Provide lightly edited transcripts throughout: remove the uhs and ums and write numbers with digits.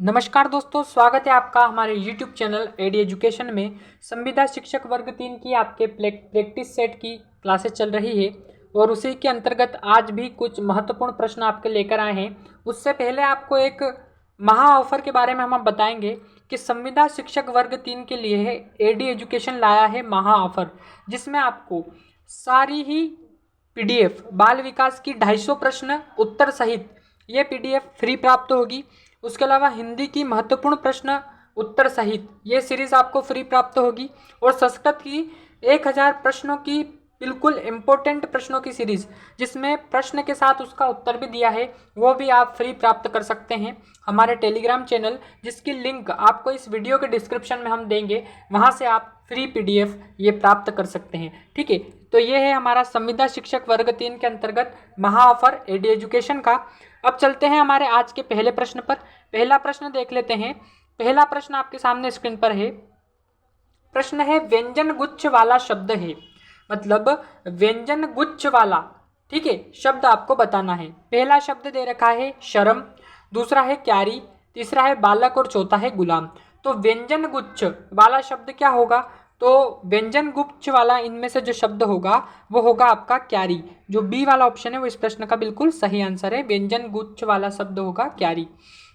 नमस्कार दोस्तों, स्वागत है आपका हमारे YouTube चैनल एडी एजुकेशन में। संविदा शिक्षक वर्ग 3 की आपके प्रैक्टिस सेट की क्लासेस चल रही है और उसी के अंतर्गत आज भी कुछ महत्वपूर्ण प्रश्न आपके लेकर आए हैं। उससे पहले आपको एक महा ऑफर के बारे में हम बताएंगे कि संविदा शिक्षक वर्ग 3 के लिए है एडी एजुकेशन लाया है महा ऑफर, जिसमें आपको सारी ही PDF बाल विकास की 250 प्रश्न उत्तर सहित ये PDF फ्री प्राप्त होगी। उसके अलावा हिंदी की महत्वपूर्ण प्रश्न उत्तर सहित ये सीरीज़ आपको फ्री प्राप्त होगी और संस्कृत की 1000 प्रश्नों की बिल्कुल इम्पोर्टेंट प्रश्नों की सीरीज़, जिसमें प्रश्न के साथ उसका उत्तर भी दिया है, वो भी आप फ्री प्राप्त कर सकते हैं हमारे टेलीग्राम चैनल, जिसकी लिंक आपको इस वीडियो के डिस्क्रिप्शन में हम देंगे। वहाँ से आप फ्री PDF ये प्राप्त कर सकते हैं। ठीक है, तो ये है हमारा संविदा शिक्षक वर्ग 3 के अंतर्गत महा ऑफर एडी एजुकेशन का। अब चलते हैं हमारे आज के पहले प्रश्न पर। पहला प्रश्न देख लेते हैं। पहला प्रश्न आपके सामने स्क्रीन पर है। प्रश्न है व्यंजन गुच्छ वाला शब्द है, मतलब व्यंजन गुच्छ वाला, ठीक है, शब्द आपको बताना है। पहला शब्द दे रखा है शर्म, दूसरा है क्यारी, तीसरा है बालक और चौथा है गुलाम। तो व्यंजन गुच्छ वाला शब्द क्या होगा? तो व्यंजन गुच्छ वाला इनमें से जो शब्द होगा वो होगा आपका क्यारी। जो बी वाला ऑप्शन है वो इस प्रश्न का बिल्कुल सही आंसर है। व्यंजन गुच्छ वाला शब्द होगा क्यारी।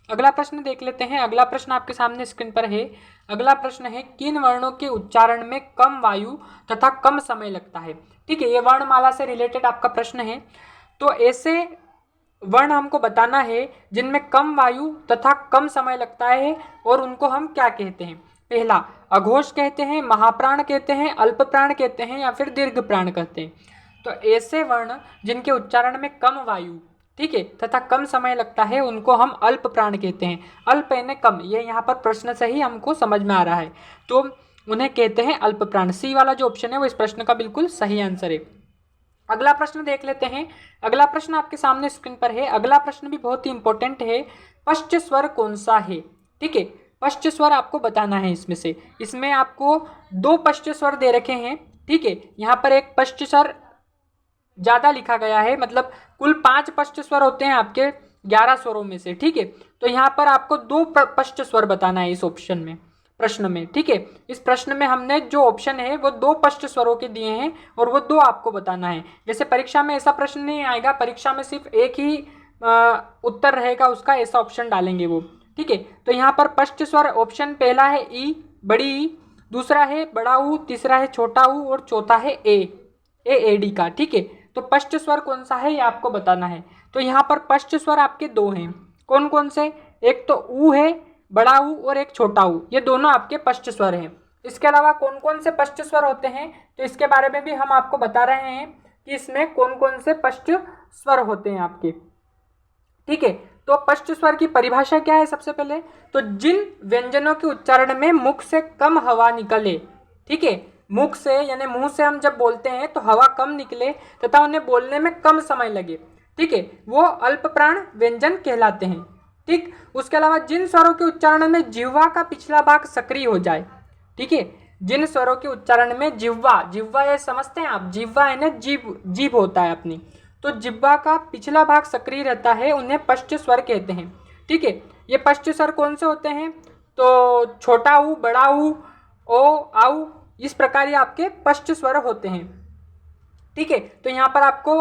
अगला प्रश्न देख लेते हैं। अगला प्रश्न आपके सामने स्क्रीन पर है। अगला प्रश्न है किन वर्णों के उच्चारण में कम वायु तथा कम समय लगता है? ठीक है, ये वर्णमाला से रिलेटेड आपका प्रश्न है। तो ऐसे वर्ण हमको बताना है जिनमें कम वायु तथा कम समय लगता है और उनको हम क्या कहते हैं? पहला अघोष कहते हैं, महाप्राण कहते हैं, अल्प प्राण कहते हैं या फिर दीर्घ प्राण कहते हैं। तो ऐसे वर्ण जिनके उच्चारण में कम वायु, ठीक है, तथा कम समय लगता है उनको हम अल्प प्राण कहते हैं। अल्प यानी कम, ये यहाँ पर प्रश्न से ही हमको समझ में आ रहा है, तो उन्हें कहते हैं अल्प प्राण। सी वाला जो ऑप्शन है वो इस प्रश्न का बिल्कुल सही आंसर है। अगला प्रश्न देख लेते हैं। अगला प्रश्न आपके सामने स्क्रीन पर है। अगला प्रश्न भी बहुत ही इंपॉर्टेंट है। पश्च स्वर कौन सा है? ठीक है, पश्च स्वर आपको बताना है। इसमें आपको 2 पश्च स्वर दे रखे हैं। ठीक है, यहाँ पर एक पश्च स्वर ज़्यादा लिखा गया है, मतलब कुल 5 पश्च स्वर होते हैं आपके 11 स्वरों में से। ठीक है, तो यहाँ पर आपको 2 पश्च स्वर बताना है इस ऑप्शन में, प्रश्न में। ठीक है, इस प्रश्न में हमने जो ऑप्शन है वो 2 पश्च स्वरों के दिए हैं और वो 2 आपको बताना है। जैसे परीक्षा में ऐसा प्रश्न नहीं आएगा, परीक्षा में सिर्फ एक ही उत्तर रहेगा उसका, ऐसा ऑप्शन डालेंगे वो। ठीक है, तो यहाँ पर पश्च स्वर ऑप्शन पहला है ई, बड़ी ई, दूसरा है बड़ा ऊ, तीसरा है छोटा ऊ और चौथा है ए डी का। ठीक है, तो पश्च स्वर कौन सा है ये आपको बताना है। तो यहाँ पर पश्च स्वर आपके 2 हैं। कौन कौन से? एक तो ऊ है, बड़ा ऊ, और एक छोटा ऊ, ये दोनों आपके पश्च स्वर हैं। इसके अलावा कौन कौन से पश्च स्वर होते हैं तो इसके बारे में भी हम आपको बता रहे हैं कि इसमें कौन कौन से पश्च स्वर होते हैं आपके। ठीक है, तो पश्च स्वर की परिभाषा क्या है? सबसे पहले तो जिन व्यंजनों के उच्चारण में मुख से कम हवा निकले, ठीक है, मुख से यानी मुंह से हम जब बोलते हैं तो हवा कम निकले तथा उन्हें बोलने में कम समय लगे, ठीक है, वो अल्प प्राण व्यंजन कहलाते हैं। ठीक, उसके अलावा जिन स्वरों के उच्चारण में जिह्वा का पिछला भाग सक्रिय हो जाए, ठीक है, जिन स्वरों के उच्चारण में जिह्वा ये समझते हैं आप, जिह्वा है ना, जीभ होता है अपनी, तो जिह्वा का पिछला भाग सक्रिय रहता है, उन्हें पश्च स्वर कहते हैं। ठीक है, ये पश्च स्वर कौन से होते हैं? तो छोटा ऊ, बड़ा ऊ, ओ, आऊ, इस प्रकार ये आपके पश्च स्वर होते हैं। ठीक है, तो यहाँ पर आपको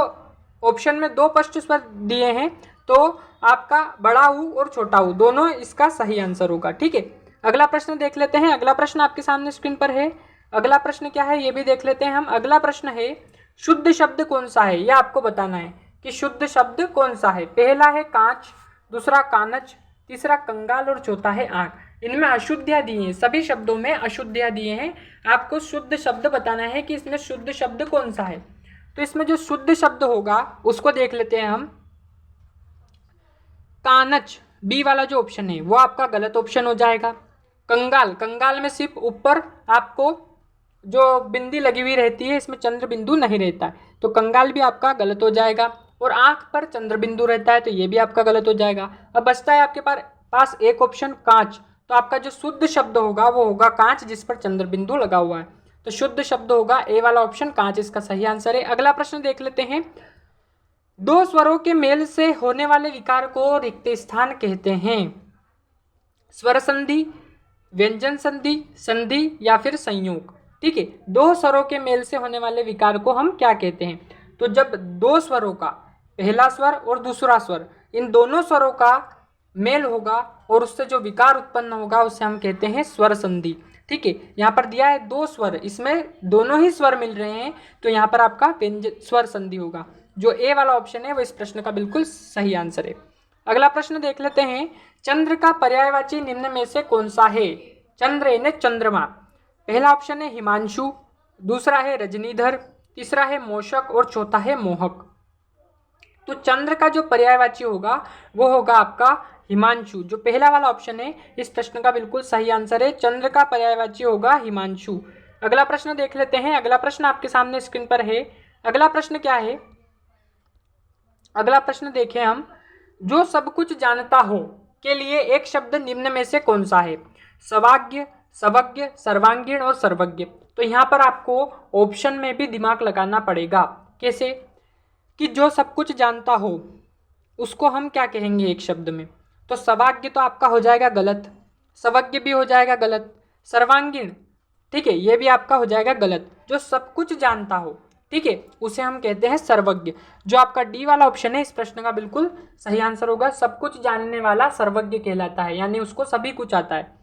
ऑप्शन में 2 पश्च स्वर दिए हैं, तो आपका बड़ा ऊ और छोटा ऊ दोनों इसका सही आंसर होगा। ठीक है, अगला प्रश्न देख लेते हैं। अगला प्रश्न आपके सामने स्क्रीन पर है। अगला प्रश्न क्या है ये भी देख लेते हैं हम। अगला प्रश्न है शुद्ध शब्द कौन सा है? यह आपको बताना है कि शुद्ध शब्द कौन सा है। पहला है कांच, दूसरा कानच, तीसरा कंगाल और चौथा है आंख। इनमें अशुद्धियाँ दी हैं, सभी शब्दों में अशुद्धियाँ दिए हैं। आपको शुद्ध शब्द बताना है कि इसमें शुद्ध शब्द कौन सा है। तो इसमें जो शुद्ध शब्द होगा उसको देख लेते हैं हम। कानच, बी वाला जो ऑप्शन है वो आपका गलत ऑप्शन हो जाएगा। कंगाल में सिर्फ ऊपर आपको जो बिंदी लगी हुई रहती है, इसमें चंद्र बिंदु नहीं रहता है, तो कंगाल भी आपका गलत हो जाएगा। और आंख पर चंद्र बिंदु रहता है तो ये भी आपका गलत हो जाएगा। अब बचता है आपके पास एक ऑप्शन कांच, तो आपका जो शुद्ध शब्द होगा वो होगा कांच जिस पर चंद्र बिंदु लगा हुआ है, तो शुद्ध शब्द होगा ए वाला ऑप्शन कांच, इसका सही आंसर है। अगला प्रश्न देख लेते हैं। 2 स्वरों के मेल से होने वाले विकार को रिक्त स्थान कहते हैं। स्वर संधि, व्यंजन संधि, संधि या फिर संयोग। ठीक है, दो स्वरों के मेल से होने वाले विकार को हम क्या कहते हैं? तो जब दो स्वरों का, पहला स्वर और दूसरा स्वर, इन दोनों स्वरों का मेल होगा और उससे जो विकार उत्पन्न होगा उसे हम कहते हैं स्वर संधि। ठीक है, यहाँ पर दिया है दो स्वर, इसमें दोनों ही स्वर मिल रहे हैं, तो यहाँ पर आपका व्यंजन स्वर संधि होगा। जो ए वाला ऑप्शन है वो इस प्रश्न का बिल्कुल सही आंसर है। अगला प्रश्न देख लेते हैं, चंद्र का पर्यायवाची निम्न में से कौन सा है? चंद्र यानी चंद्रमा। पहला ऑप्शन है हिमांशु, दूसरा है रजनीधर, तीसरा है मोषक और चौथा है मोहक। तो चंद्र का जो पर्यायवाची होगा वो होगा आपका हिमांशु। जो पहला वाला ऑप्शन है इस प्रश्न का बिल्कुल सही आंसर है, चंद्र का पर्यायवाची होगा हिमांशु। अगला प्रश्न देख लेते हैं। अगला प्रश्न आपके सामने स्क्रीन पर है। अगला प्रश्न क्या है? अगला प्रश्न देखें हम, जो सब कुछ जानता हो के लिए एक शब्द निम्न में से कौन सा है? सवाज्ञ, सवज्ञ, सर्वांगीण और सर्वज्ञ। तो यहाँ पर आपको ऑप्शन में भी दिमाग लगाना पड़ेगा। कैसे? कि जो सब कुछ जानता हो उसको हम क्या कहेंगे एक शब्द में? तो सवाज्ञ तो आपका हो जाएगा गलत, सवज्ञ भी हो जाएगा गलत, सर्वांगीण, ठीक है, ये भी आपका हो जाएगा गलत। जो सब कुछ जानता हो, ठीक है, उसे हम कहते हैं सर्वज्ञ। जो आपका डी वाला ऑप्शन है इस प्रश्न का बिल्कुल सही आंसर होगा। सब कुछ जानने वाला सर्वज्ञ कहलाता है, यानी उसको सभी कुछ आता है।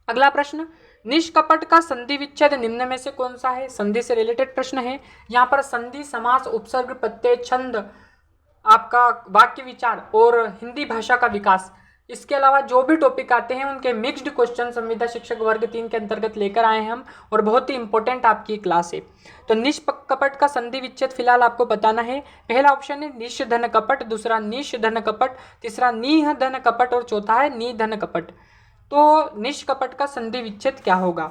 अगला प्रश्न, निष्कपट का संधि विच्छेद निम्न में से कौन सा है? संधि से रिलेटेड प्रश्न है। यहाँ पर संधि, समास, उपसर्ग, प्रत्यय, छंद, आपका वाक्य विचार और हिंदी भाषा का विकास, इसके अलावा जो भी टॉपिक आते हैं उनके मिक्स्ड क्वेश्चन संविदा शिक्षक वर्ग 3 के अंतर्गत लेकर आए हैं हम, और बहुत ही इंपॉर्टेंट आपकी क्लास है। तो निष्कपट का संधि विच्छेद फिलहाल आपको बताना है। पहला ऑप्शन है निश धन कपट, दूसरा निश धन कपट, तीसरा नीह धन कपट और चौथा है नी धन कपट। तो निष्कपट का संधि विच्छेद क्या होगा?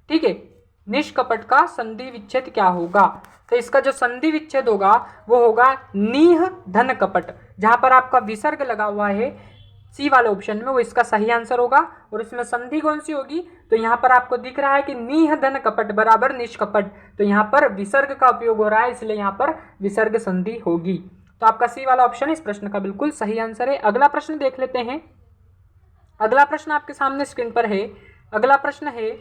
ठीक है, निष्कपट का संधि विच्छेद क्या होगा? तो इसका जो संधि विच्छेद होगा वो होगा नीह धन कपट। जहां पर आपका विसर्ग लगा हुआ है सी वाले ऑप्शन में, वो इसका सही आंसर होगा। और इसमें संधि कौन सी होगी? तो यहाँ पर आपको दिख रहा है कि नीह धन कपट बराबर निष्कपट, तो यहाँ पर विसर्ग का उपयोग हो रहा है, इसलिए यहाँ पर विसर्ग संधि होगी। तो आपका सी वाला ऑप्शन इस प्रश्न का बिल्कुल सही आंसर है। अगला प्रश्न देख लेते हैं। अगला प्रश्न आपके सामने स्क्रीन पर है। अगला प्रश्न है,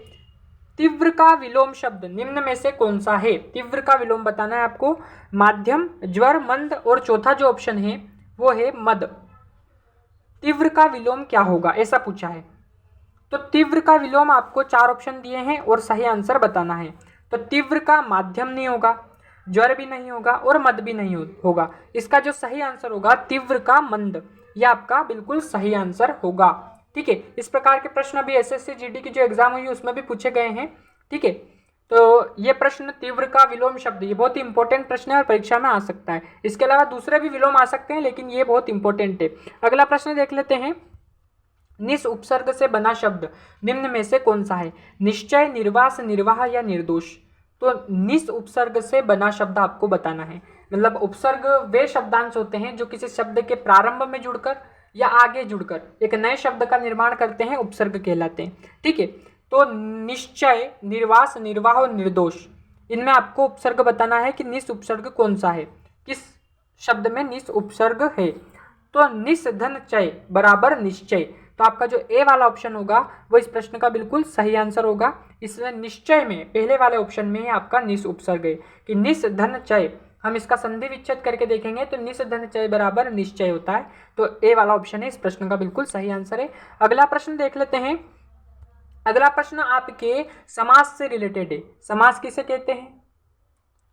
तीव्र का विलोम शब्द निम्न में से कौन सा है? तीव्र का विलोम बताना है आपको। माध्यम, ज्वर, मंद और चौथा जो ऑप्शन है वो है मद। तीव्र का विलोम क्या होगा, ऐसा पूछा है। तो तीव्र का विलोम आपको 4 ऑप्शन दिए हैं और सही आंसर बताना है। तो तीव्र का माध्यम नहीं होगा, ज्वर भी नहीं होगा और मद भी नहीं होगा। इसका जो सही आंसर होगा तीव्र का मंद, यह आपका बिल्कुल सही आंसर होगा। ठीक है, इस प्रकार के प्रश्न अभी एसएससी जीडी की जो एग्जाम हुई उसमें भी पूछे गए हैं। ठीक है, तो ये प्रश्न तीव्र का विलोम शब्द, ये बहुत ही इंपॉर्टेंट प्रश्न है और परीक्षा में आ सकता है। इसके अलावा दूसरे भी विलोम आ सकते हैं, लेकिन ये बहुत इंपॉर्टेंट है। अगला प्रश्न देख लेते हैं। निस उपसर्ग से बना शब्द निम्न में से कौन सा है? निश्चय, निर्वास, निर्वाह या निर्दोष। तो निस उपसर्ग से बना शब्द आपको बताना है। मतलब उपसर्ग वे शब्दांश होते हैं जो किसी शब्द के प्रारंभ में जुड़कर या आगे जुड़कर एक नए शब्द का निर्माण करते हैं, उपसर्ग कहलाते हैं। ठीक है, तो निश्चय, निर्वास, निर्वाह और निर्दोष, इनमें आपको उपसर्ग बताना है कि निस उपसर्ग कौन सा है, किस शब्द में निस उपसर्ग है। तो निस धन चय बराबर निश्चय। तो आपका जो ए वाला ऑप्शन होगा वो इस प्रश्न का बिल्कुल सही आंसर होगा। इसलिए निश्चय में पहले वाले ऑप्शन में आपका निस उपसर्ग है कि निस धन चय। हम इसका संधि विच्छेद करके देखेंगे तो निस धन चय बराबर निश्चय होता है। तो ए वाला ऑप्शन है इस प्रश्न का बिल्कुल सही आंसर है। अगला प्रश्न देख लेते हैं। अगला प्रश्न आपके समास से रिलेटेड है। समास किसे कहते हैं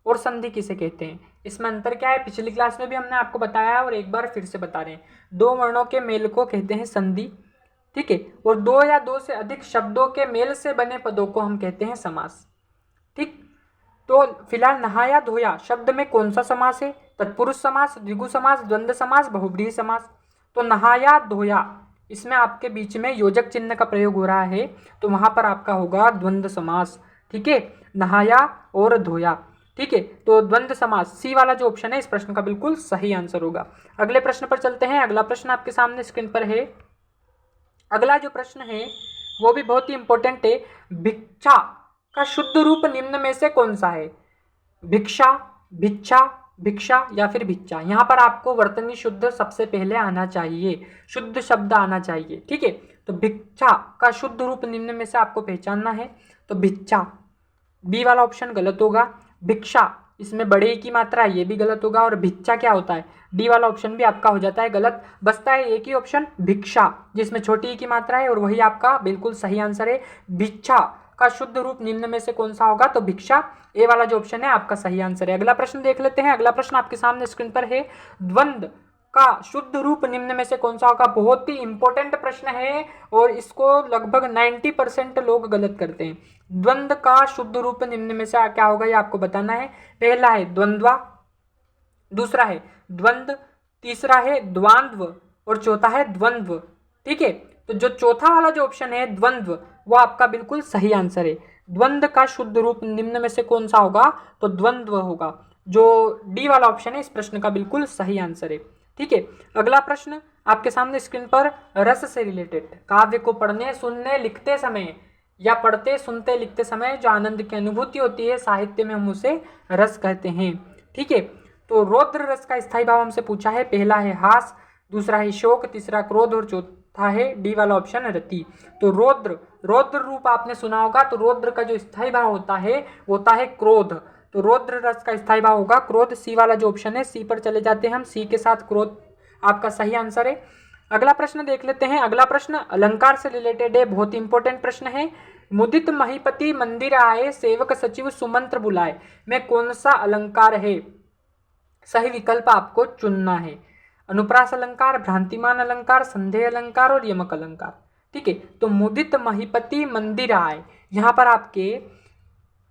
और संधि किसे कहते हैं, इसमें अंतर क्या है? पिछली क्लास में भी हमने आपको बताया और एक बार फिर से बता रहे हैं। दो वर्णों के मेल को कहते हैं संधि, ठीक है, और दो या दो से अधिक शब्दों के मेल से बने पदों को हम कहते हैं समास। ठीक, तो फिलहाल नहाया धोया शब्द में कौन सा समास है? तत्पुरुष समास, द्विगु समास, द्वंद्व समास, बहुब्रीहि समास। तो नहाया धोया, इसमें आपके बीच में योजक चिन्ह का प्रयोग हो रहा है, तो वहां पर आपका होगा द्वंद्व समास। ठीक है, नहाया और धोया। ठीक है, तो द्वंद्व समास सी वाला जो ऑप्शन है इस प्रश्न का बिल्कुल सही आंसर होगा। अगले प्रश्न पर चलते हैं। अगला प्रश्न आपके सामने स्क्रीन पर है। अगला जो प्रश्न है वो भी बहुत ही इंपॉर्टेंट है। भिक्षा का शुद्ध रूप निम्न में से कौन सा है? भिक्षा, भिक्षा, भिक्षा या फिर भिक्षा। यहाँ पर आपको वर्तनी शुद्ध सबसे पहले आना चाहिए, शुद्ध शब्द आना चाहिए। ठीक है, तो भिक्षा का शुद्ध रूप निम्न में से आपको पहचानना है। तो भिक्षा, बी वाला ऑप्शन गलत होगा। भिक्षा, इसमें बड़े ई की मात्रा है, ये भी गलत होगा। और भिक्षा क्या होता है, डी वाला ऑप्शन भी आपका हो जाता है गलत। बचता है एक ही ऑप्शन भिक्षा, जिसमें छोटी ई की मात्रा है, और वही आपका बिल्कुल सही आंसर है। भिक्षा का शुद्ध रूप निम्न में से कौन सा होगा, तो भिक्षा, ए वाला जो ऑप्शन है आपका सही आंसर है। अगला प्रश्न देख लेते हैं। अगला प्रश्न आपके सामने स्क्रीन पर है, द्वंद्व का शुद्ध रूप निम्न में से कौन सा होगा। बहुत ही इंपॉर्टेंट प्रश्न है और इसको लगभग 90% लोग गलत करते हैं। द्वंद्व का शुद्ध रूप निम्न में से क्या होगा, ये आपको बताना है। पहला है द्वंद्वा, दूसरा है द्वंद्व, तीसरा है द्वांद्व और चौथा है द्वंद्व। ठीक है, तो जो चौथा वाला जो ऑप्शन है द्वंद्व, वो आपका बिल्कुल सही आंसर है। द्वंद्व का शुद्ध रूप निम्न में से कौन सा होगा, तो द्वंद्व होगा। जो डी वाला ऑप्शन है इस प्रश्न का बिल्कुल सही आंसर है। ठीक है, अगला प्रश्न आपके सामने स्क्रीन पर रस से रिलेटेड, काव्य को पढ़ने सुनने लिखते समय या पढ़ते सुनते लिखते समय जो आनंद की अनुभूति होती है, साहित्य में हम उसे रस कहते हैं। ठीक है, तो रौद्र रस का स्थायी भाव हमसे पूछा है। पहला है हास, दूसरा है शोक, तीसरा क्रोध और चौथा है डी वाला ऑप्शन रति। तो रौद्र, रौद्र रूप आपने सुना होगा, तो रौद्र का जो स्थायी भाव होता है वो होता है क्रोध। तो रौद्र रस का स्थायी भाव होगा क्रोध। सी वाला जो ऑप्शन है, सी पर चले जाते हैं हम, सी के साथ क्रोध आपका सही आंसर है। अगला प्रश्न देख लेते हैं। अगला प्रश्न अलंकार से रिलेटेड है, बहुत इंपॉर्टेंट प्रश्न है। मुदित महीपति मंदिर आए, सेवक सचिव सुमंत्र बुलाए, में कौन सा अलंकार है, सही विकल्प आपको चुनना है। अनुप्रास अलंकार, भ्रांतिमान अलंकार, संदेह अलंकार और यमक अलंकार। ठीक है, तो मुदित महीपति मंदिर आए, यहाँ पर आपके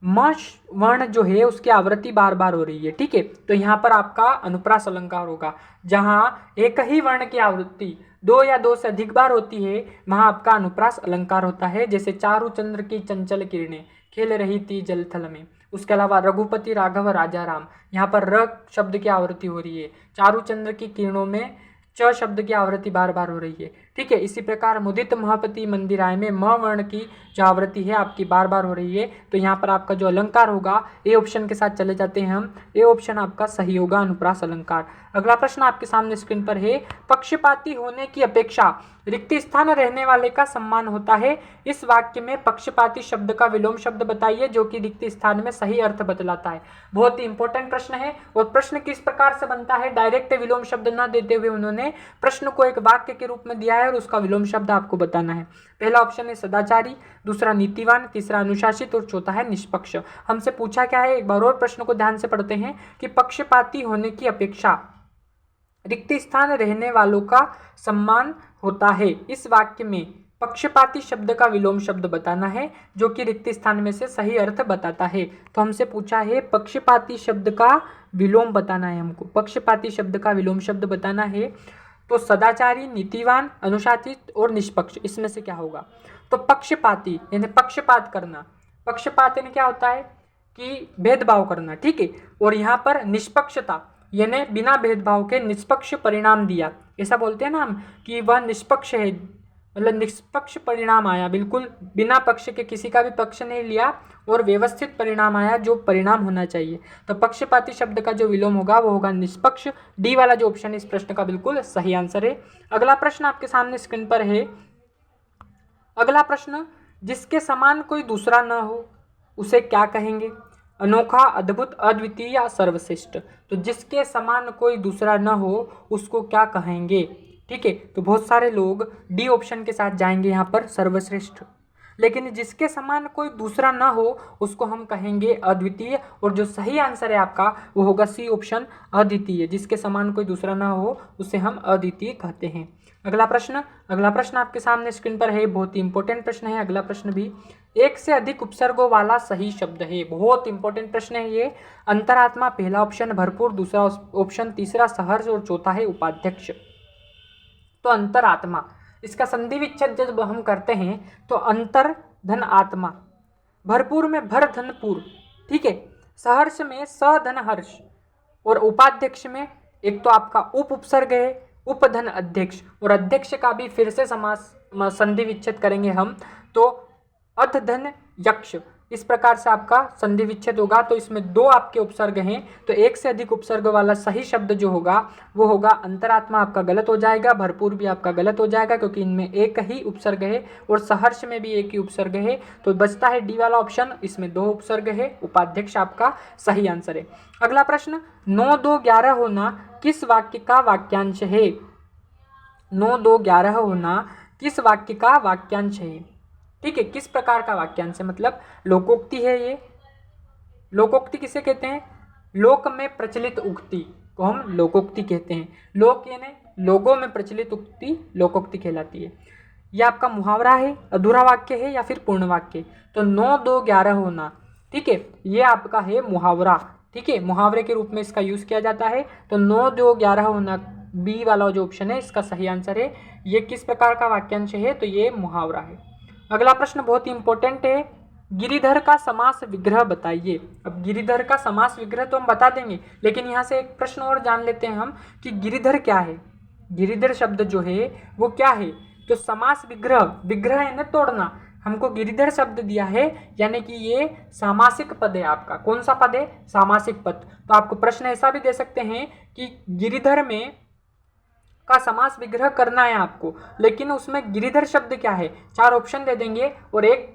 म वर्ण जो है उसकी आवृत्ति बार बार हो रही है। ठीक है, तो यहाँ पर आपका अनुप्रास अलंकार होगा। जहाँ एक ही वर्ण की आवृत्ति दो या दो से अधिक बार होती है, वहाँ आपका अनुप्रास अलंकार होता है। जैसे चारु चंद्र की चंचल किरणें खेल रही थी जलथल में। उसके अलावा रघुपति राघव राजा राम, यहाँ पर र शब्द की आवृत्ति हो रही है। चारु चंद्र की किरणों में च शब्द की आवृत्ति बार बार हो रही है। ठीक है, इसी प्रकार मुदित महापति मंदिराय में म वर्ण की जो आवृत्ति है आपकी बार बार हो रही है। तो यहाँ पर आपका जो अलंकार होगा ए ऑप्शन के साथ चले जाते हैं हम, ए ऑप्शन आपका सही होगा, अनुप्रास अलंकार। अगला प्रश्न आपके सामने स्क्रीन पर है, पक्षपाती होने की अपेक्षा रिक्त स्थान रहने वाले का सम्मान होता है। इस वाक्य में पक्षपाती शब्द का विलोम शब्द बताइए जो कि रिक्त स्थान में सही अर्थ बतलाता है। बहुत ही इंपॉर्टेंट प्रश्न है। और प्रश्न किस प्रकार से बनता है, डायरेक्ट विलोम शब्द न देते हुए उन्होंने प्रश्न को एक वाक्य के रूप में दिया है और उसका विलोम शब्द आपको बताना है। पहला ऑप्शन है सदाचारी, दूसरा नीतिवान, तीसरा अनुशासित और चौथा है निष्पक्ष। हमसे पूछा क्या है, एक बार और प्रश्न को ध्यान से पढ़ते हैं कि पक्षपाती होने की अपेक्षा रिक्त स्थान रहने वालों का सम्मान होता है। इस वाक्य में पक्षपाती शब्द का विलोम शब्द बताना है जो कि रिक्त स्थान में से सही अर्थ बताता है। तो हमसे पूछा है पक्षपाती शब्द का विलोम बताना है हमको, पक्षपाती शब्द का विलोम शब्द बताना है। तो सदाचारी, नीतिवान, अनुशासित और निष्पक्ष, इसमें से क्या होगा। तो पक्षपाती यानी पक्षपात करना, पक्षपात यानी क्या होता है कि भेदभाव करना। ठीक है, और यहाँ पर निष्पक्षता यानी बिना भेदभाव के निष्पक्ष परिणाम दिया, ऐसा बोलते हैं ना हम कि वह निष्पक्ष है, मतलब निष्पक्ष परिणाम आया, बिल्कुल बिना पक्ष के किसी का भी पक्ष नहीं लिया और व्यवस्थित परिणाम आया जो परिणाम होना चाहिए। तो पक्षपाती शब्द का जो विलोम होगा वो होगा निष्पक्ष। डी वाला जो ऑप्शन है इस प्रश्न का बिल्कुल सही आंसर है। अगला प्रश्न आपके सामने स्क्रीन पर है। अगला प्रश्न, जिसके समान कोई दूसरा न हो उसे क्या कहेंगे। अनोखा, अद्भुत, अद्वितीय या सर्वश्रेष्ठ। तो जिसके समान कोई दूसरा न हो उसको क्या कहेंगे। ठीक है, तो बहुत सारे लोग डी ऑप्शन के साथ जाएंगे यहाँ पर सर्वश्रेष्ठ, लेकिन जिसके समान कोई दूसरा ना हो उसको हम कहेंगे अद्वितीय। और जो सही आंसर है आपका वो होगा सी ऑप्शन अद्वितीय, जिसके समान कोई दूसरा ना हो उसे हम अद्वितीय कहते हैं। अगला प्रश्न आपके सामने स्क्रीन पर है, बहुत ही इंपॉर्टेंट प्रश्न है। अगला प्रश्न भी, एक से अधिक उपसर्गों वाला सही शब्द है। बहुत इंपॉर्टेंट प्रश्न है ये। अंतरात्मा पहला ऑप्शन, भरपूर दूसरा ऑप्शन, तीसरा सहर्ष और चौथा है उपाध्यक्ष। तो अंतरात्मा, इसका संधि विच्छेद जब हम करते हैं तो अंतर धन आत्मा, भरपूर में भर धन पूर, ठीक है, सहर्ष में स धन हर्ष और उपाध्यक्ष में एक तो आपका उप उपसर्ग है उप धन अध्यक्ष, और अध्यक्ष का भी फिर से समास संधि विच्छेद करेंगे हम तो अध धन यक्ष। इस प्रकार से आपका संधि विच्छेद होगा। तो इसमें 2 आपके उपसर्ग हैं, तो एक से अधिक उपसर्ग वाला सही शब्द जो होगा वो होगा अंतरात्मा। आपका गलत हो जाएगा, भरपूर भी आपका गलत हो जाएगा क्योंकि इनमें एक ही उपसर्ग है और सहर्ष में भी एक ही उपसर्ग है। तो बचता है डी वाला ऑप्शन, इसमें 2 उपसर्ग है। उपाध्यक्ष आपका सही आंसर है। अगला प्रश्न, 9 2 11 होना किस वाक्य का वाक्यांश है? 9 2 11 होना किस वाक्य का वाक्यांश है? ठीक है, किस प्रकार का वाक्यांश है, मतलब लोकोक्ति है ये। लोकोक्ति किसे कहते हैं? लोक में प्रचलित उक्ति को हम लोकोक्ति कहते हैं। लोक यानी लोगों में प्रचलित उक्ति लोकोक्ति कहलाती है। यह आपका मुहावरा है, अधूरा वाक्य है या फिर पूर्ण वाक्य? तो 9 2 11 होना, ठीक है, ये आपका है मुहावरा। ठीक है, मुहावरे के रूप में इसका यूज किया जाता है। तो 9 2 11 होना बी वाला जो ऑप्शन है इसका सही आंसर है। ये किस प्रकार का वाक्यांश है? तो ये मुहावरा है। अगला प्रश्न बहुत ही इंपॉर्टेंट है, गिरिधर का समास विग्रह बताइए। अब गिरिधर का समास विग्रह तो हम बता देंगे, लेकिन यहाँ से एक प्रश्न और जान लेते हैं हम कि गिरिधर क्या है। गिरिधर शब्द जो है वो क्या है? तो समास विग्रह, विग्रह यानी तोड़ना, हमको गिरिधर शब्द दिया है यानी कि ये सामासिक पद है आपका। कौन सा पद है? सामासिक पद। तो आपको प्रश्न ऐसा भी दे सकते हैं कि गिरिधर में का समास विग्रह करना है आपको, लेकिन उसमें गिरिधर शब्द क्या है? 4 ऑप्शन दे देंगे और एक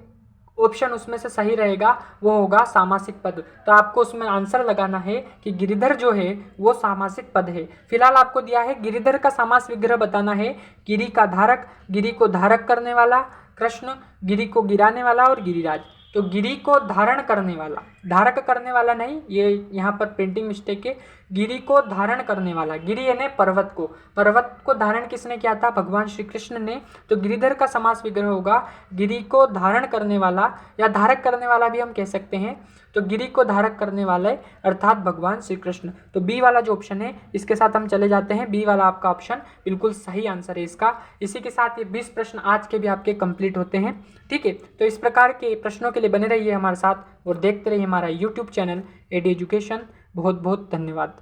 ऑप्शन उसमें से सही रहेगा, वो होगा सामासिक पद। तो आपको उसमें आंसर लगाना है कि गिरिधर जो है वो सामासिक पद है। फिलहाल आपको दिया है गिरिधर का समास विग्रह बताना है। गिरि का धारक, गिरि को धारक करने वाला, कृष्ण, गिरि को गिराने वाला और गिरिराज। तो गिरि को धारण करने वाला, धारक करने वाला नहीं, ये यहाँ पर प्रिंटिंग मिस्टेक है। गिरि को धारण करने वाला, गिरि यानी पर्वत को, पर्वत को धारण किसने किया था? भगवान श्री कृष्ण ने। तो गिरिधर का समास विग्रह होगा गिरि को धारण करने वाला, या धारक करने वाला भी हम कह सकते हैं। तो गिरि को धारक करने वाले अर्थात भगवान श्री कृष्ण। तो बी वाला जो ऑप्शन है इसके साथ हम चले जाते हैं। बी वाला आपका ऑप्शन बिल्कुल सही आंसर है इसका। इसी के साथ ये 20 प्रश्न आज के भी आपके कंप्लीट होते हैं। ठीक है, तो इस प्रकार के प्रश्नों के लिए बने रहिए हमारे साथ और देखते रहिए हमारा यूट्यूब चैनल एडी एजुकेशन। बहुत बहुत धन्यवाद।